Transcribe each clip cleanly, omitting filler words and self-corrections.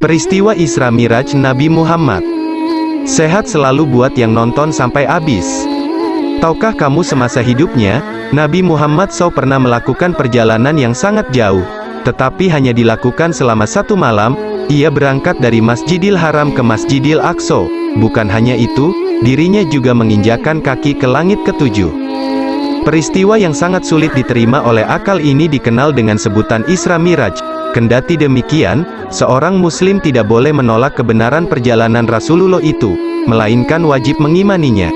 Peristiwa Isra Miraj Nabi Muhammad. Sehat selalu buat yang nonton sampai habis. Tahukah kamu semasa hidupnya, Nabi Muhammad SAW pernah melakukan perjalanan yang sangat jauh, tetapi hanya dilakukan selama 1 malam. Ia berangkat dari Masjidil Haram ke Masjidil Aqsa. Bukan hanya itu, dirinya juga menginjakkan kaki ke langit ke-7. Peristiwa yang sangat sulit diterima oleh akal ini dikenal dengan sebutan Isra Miraj. Kendati demikian, seorang muslim tidak boleh menolak kebenaran perjalanan Rasulullah itu, melainkan wajib mengimaninya.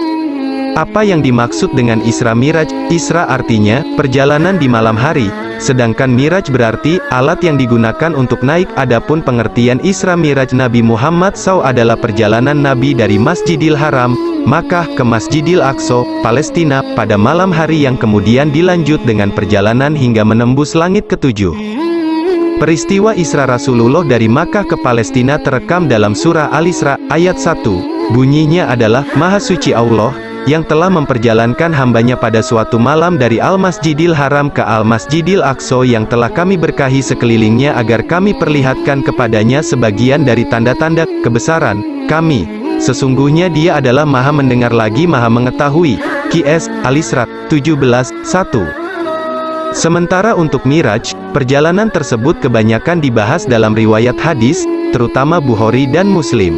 Apa yang dimaksud dengan Isra Miraj? Isra artinya perjalanan di malam hari, sedangkan Miraj berarti alat yang digunakan untuk naik. Adapun pengertian Isra Miraj Nabi Muhammad SAW adalah perjalanan Nabi dari Masjidil Haram, Makkah ke Masjidil Aqsa, Palestina, pada malam hari yang kemudian dilanjut dengan perjalanan hingga menembus langit ke-7. Peristiwa Isra Rasulullah dari Makkah ke Palestina terekam dalam surah Al-Isra, ayat 1. Bunyinya adalah, Maha Suci Allah, yang telah memperjalankan hambanya pada suatu malam dari Al-Masjidil Haram ke Al-Masjidil Aqsa yang telah kami berkahi sekelilingnya agar kami perlihatkan kepadanya sebagian dari tanda-tanda kebesaran kami. Sesungguhnya dia adalah Maha mendengar lagi Maha mengetahui. Qs. Al-Isra, 17:1. Sementara untuk Miraj, perjalanan tersebut kebanyakan dibahas dalam riwayat hadis, terutama Bukhari dan Muslim.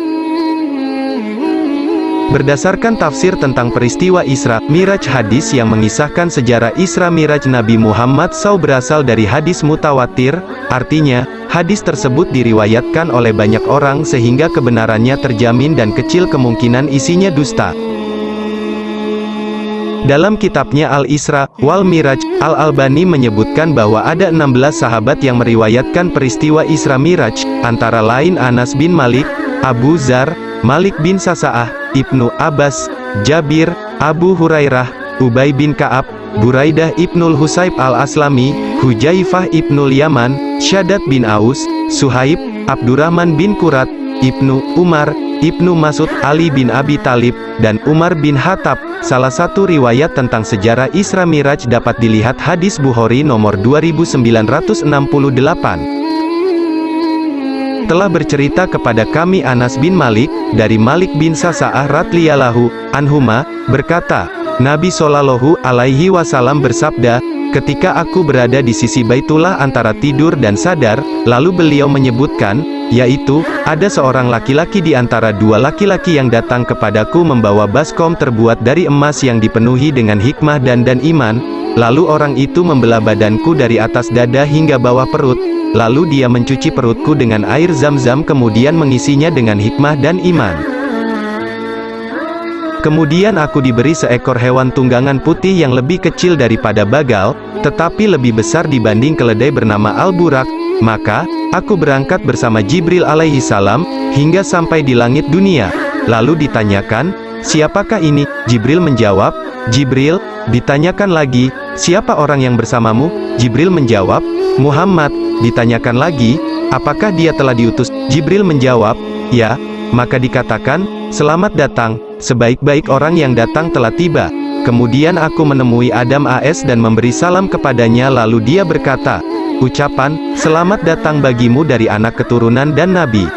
Berdasarkan tafsir tentang peristiwa Isra Miraj, hadis yang mengisahkan sejarah Isra Miraj Nabi Muhammad SAW berasal dari hadis mutawatir, artinya, hadis tersebut diriwayatkan oleh banyak orang sehingga kebenarannya terjamin dan kecil kemungkinan isinya dusta. Dalam kitabnya Al-Isra wal Miraj, Al-Albani menyebutkan bahwa ada 16 sahabat yang meriwayatkan peristiwa Isra Miraj, antara lain Anas bin Malik, Abu Dzar, Malik bin Sasa'ah, Ibnu Abbas, Jabir, Abu Hurairah, Ubay bin Ka'ab, Buraidah ibnul Husayb al-Aslami, Hujaifah ibnul Yaman, Syaddad bin Aus, Suhaib, Abdurrahman bin Qurat, Ibnu Umar, Ibnu Mas'ud, Ali bin Abi Thalib, dan Umar bin Khattab. Salah satu riwayat tentang sejarah Isra Miraj dapat dilihat hadis Bukhari nomor 2968. Telah bercerita kepada kami Anas bin Malik, dari Malik bin Sasa'ah radhiyallahu anhuma, berkata, Nabi Shallallahu alaihi wasallam bersabda, ketika aku berada di sisi Baitullah antara tidur dan sadar, lalu beliau menyebutkan, yaitu, ada seorang laki-laki di antara 2 laki-laki yang datang kepadaku membawa baskom terbuat dari emas yang dipenuhi dengan hikmah dan iman, lalu orang itu membelah badanku dari atas dada hingga bawah perut, lalu dia mencuci perutku dengan air zam-zam kemudian mengisinya dengan hikmah dan iman. Kemudian aku diberi seekor hewan tunggangan putih yang lebih kecil daripada bagal, tetapi lebih besar dibanding keledai bernama Al-Burak. Maka, aku berangkat bersama Jibril alaihi salam, hingga sampai di langit dunia. Lalu ditanyakan, siapakah ini? Jibril menjawab, Jibril. Ditanyakan lagi, siapa orang yang bersamamu? Jibril menjawab, Muhammad. Ditanyakan lagi, apakah dia telah diutus? Jibril menjawab, ya. Maka dikatakan, selamat datang, sebaik-baik orang yang datang telah tiba. Kemudian aku menemui Adam AS dan memberi salam kepadanya lalu dia berkata, ucapan, selamat datang bagimu dari anak keturunan dan Nabi.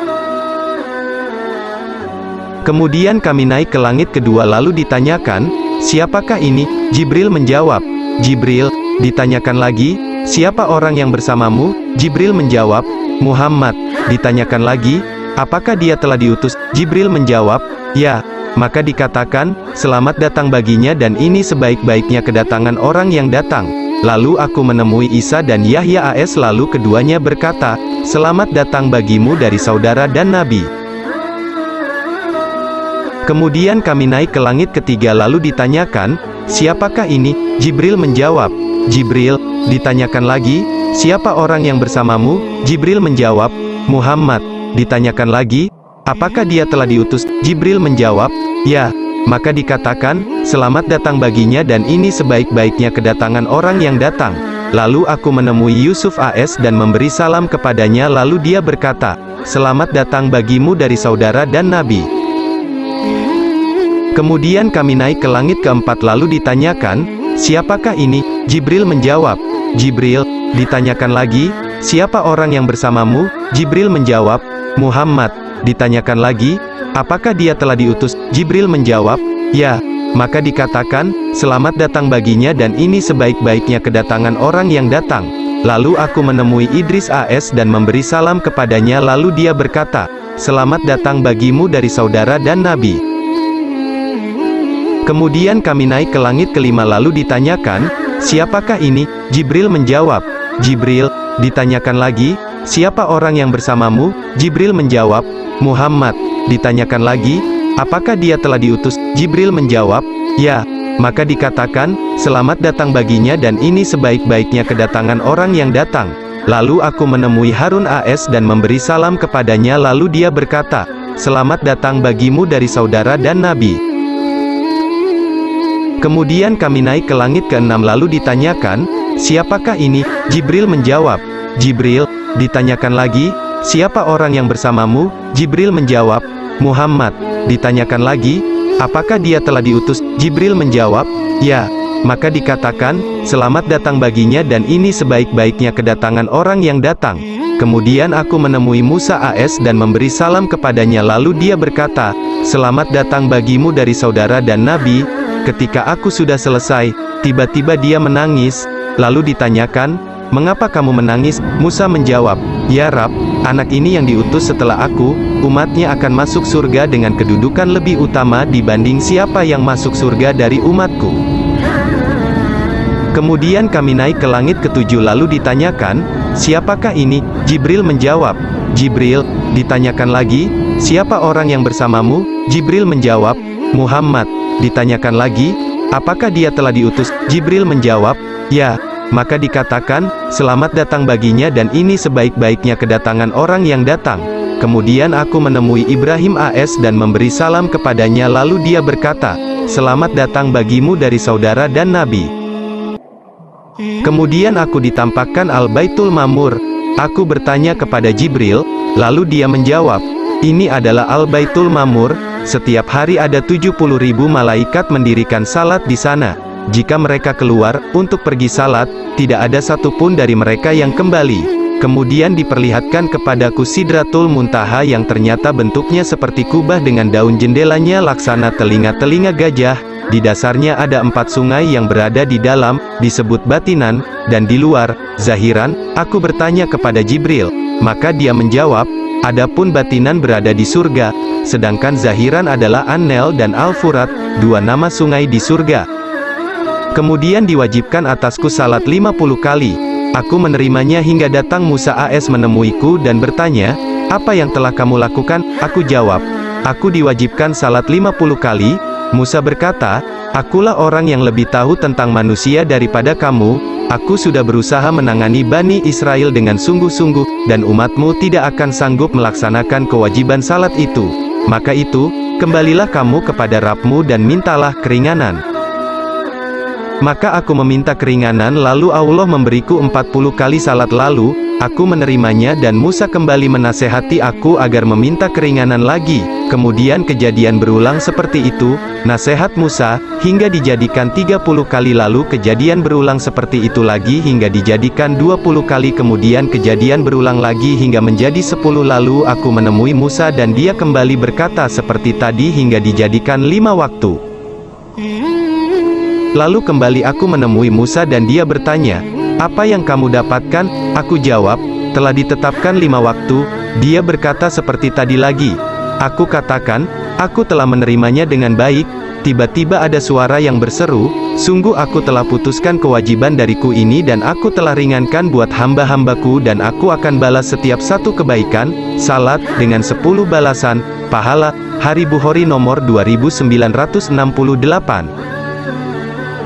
Kemudian kami naik ke langit kedua lalu ditanyakan, siapakah ini? Jibril menjawab, Jibril. Ditanyakan lagi, siapa orang yang bersamamu? Jibril menjawab, Muhammad. Ditanyakan lagi, apakah dia telah diutus? Jibril menjawab, ya. Maka dikatakan, selamat datang baginya dan ini sebaik-baiknya kedatangan orang yang datang. Lalu aku menemui Isa dan Yahya AS lalu keduanya berkata, selamat datang bagimu dari saudara dan Nabi. Kemudian kami naik ke langit ketiga lalu ditanyakan, siapakah ini? Jibril menjawab, Jibril. Ditanyakan lagi, siapa orang yang bersamamu? Jibril menjawab, Muhammad. Ditanyakan lagi, apakah dia telah diutus? Jibril menjawab, ya. Maka dikatakan, selamat datang baginya dan ini sebaik-baiknya kedatangan orang yang datang. Lalu aku menemui Yusuf AS dan memberi salam kepadanya lalu dia berkata, selamat datang bagimu dari saudara dan Nabi. Kemudian kami naik ke langit keempat lalu ditanyakan, siapakah ini? Jibril menjawab, Jibril. Ditanyakan lagi, siapa orang yang bersamamu? Jibril menjawab, Muhammad. Ditanyakan lagi, apakah dia telah diutus? Jibril menjawab, ya. Maka dikatakan, selamat datang baginya dan ini sebaik-baiknya kedatangan orang yang datang. Lalu aku menemui Idris AS dan memberi salam kepadanya, lalu dia berkata, selamat datang bagimu dari saudara dan Nabi. Kemudian kami naik ke langit kelima lalu ditanyakan, siapakah ini? Jibril menjawab, Jibril. Ditanyakan lagi, siapa orang yang bersamamu? Jibril menjawab, Muhammad. Ditanyakan lagi, apakah dia telah diutus? Jibril menjawab, ya. Maka dikatakan, selamat datang baginya dan ini sebaik-baiknya kedatangan orang yang datang. Lalu aku menemui Harun AS dan memberi salam kepadanya, lalu dia berkata, selamat datang bagimu dari saudara dan Nabi. Kemudian kami naik ke langit ke-6 lalu ditanyakan, siapakah ini? Jibril menjawab, Jibril. Ditanyakan lagi, siapa orang yang bersamamu? Jibril menjawab, Muhammad. Ditanyakan lagi, apakah dia telah diutus? Jibril menjawab, ya. Maka dikatakan, selamat datang baginya dan ini sebaik-baiknya kedatangan orang yang datang. Kemudian aku menemui Musa AS dan memberi salam kepadanya, lalu dia berkata, selamat datang bagimu dari saudara dan Nabi. Ketika aku sudah selesai, tiba-tiba dia menangis. Lalu ditanyakan, mengapa kamu menangis? Musa menjawab, ya Rab, anak ini yang diutus setelah aku, umatnya akan masuk surga dengan kedudukan lebih utama dibanding siapa yang masuk surga dari umatku. Kemudian kami naik ke langit ke-7 lalu ditanyakan, siapakah ini? Jibril menjawab, Jibril. Ditanyakan lagi, siapa orang yang bersamamu? Jibril menjawab, Muhammad. Ditanyakan lagi, apakah dia telah diutus? Jibril menjawab, ya. Maka dikatakan, selamat datang baginya dan ini sebaik-baiknya kedatangan orang yang datang. Kemudian aku menemui Ibrahim AS dan memberi salam kepadanya, lalu dia berkata, selamat datang bagimu dari saudara dan Nabi. Kemudian aku ditampakkan Al-Baitul Ma'mur. Aku bertanya kepada Jibril, lalu dia menjawab, ini adalah Al-Baitul Ma'mur. Setiap hari ada 70.000 malaikat mendirikan salat di sana. Jika mereka keluar untuk pergi salat, tidak ada satupun dari mereka yang kembali. Kemudian diperlihatkan kepadaku Sidratul Muntaha yang ternyata bentuknya seperti kubah dengan daun jendelanya laksana telinga-telinga gajah. Di dasarnya ada 4 sungai yang berada di dalam, disebut batinan, dan di luar, zahiran. Aku bertanya kepada Jibril, maka dia menjawab, adapun batinan berada di surga, sedangkan zahiran adalah An-Nil dan Al-Furat, 2 nama sungai di surga. Kemudian diwajibkan atasku salat 50 kali. Aku menerimanya hingga datang Musa AS menemuiku dan bertanya, apa yang telah kamu lakukan? Aku jawab, aku diwajibkan salat 50 kali. Musa berkata, akulah orang yang lebih tahu tentang manusia daripada kamu. Aku sudah berusaha menangani Bani Israel dengan sungguh-sungguh, dan umatmu tidak akan sanggup melaksanakan kewajiban salat itu. Maka itu, kembalilah kamu kepada Rabbmu dan mintalah keringanan. Maka aku meminta keringanan lalu Allah memberiku 40 kali salat lalu, aku menerimanya dan Musa kembali menasehati aku agar meminta keringanan lagi. Kemudian kejadian berulang seperti itu, nasihat Musa, hingga dijadikan 30 kali lalu kejadian berulang seperti itu lagi hingga dijadikan 20 kali kemudian kejadian berulang lagi hingga menjadi 10 lalu aku menemui Musa dan dia kembali berkata seperti tadi hingga dijadikan 5 waktu. Lalu kembali aku menemui Musa dan dia bertanya, apa yang kamu dapatkan? Aku jawab, telah ditetapkan 5 waktu. Dia berkata seperti tadi lagi. Aku katakan, aku telah menerimanya dengan baik. Tiba-tiba ada suara yang berseru, sungguh aku telah putuskan kewajiban dariku ini dan aku telah ringankan buat hamba-hambaku dan aku akan balas setiap satu kebaikan, salat, dengan 10 balasan, pahala. Hari Bukhari nomor 2968.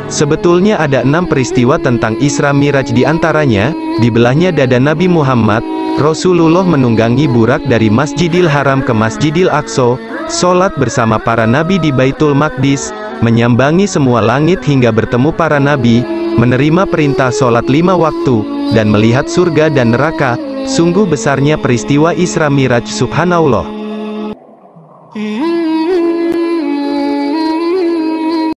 Sebetulnya ada 6 peristiwa tentang Isra Miraj di antaranya, dibelahnya dada Nabi Muhammad, Rasulullah menunggangi burak dari Masjidil Haram ke Masjidil Aqsa, sholat bersama para nabi di Baitul Maqdis, menyambangi semua langit hingga bertemu para nabi, menerima perintah sholat 5 waktu, dan melihat surga dan neraka. Sungguh besarnya peristiwa Isra Miraj, subhanallah.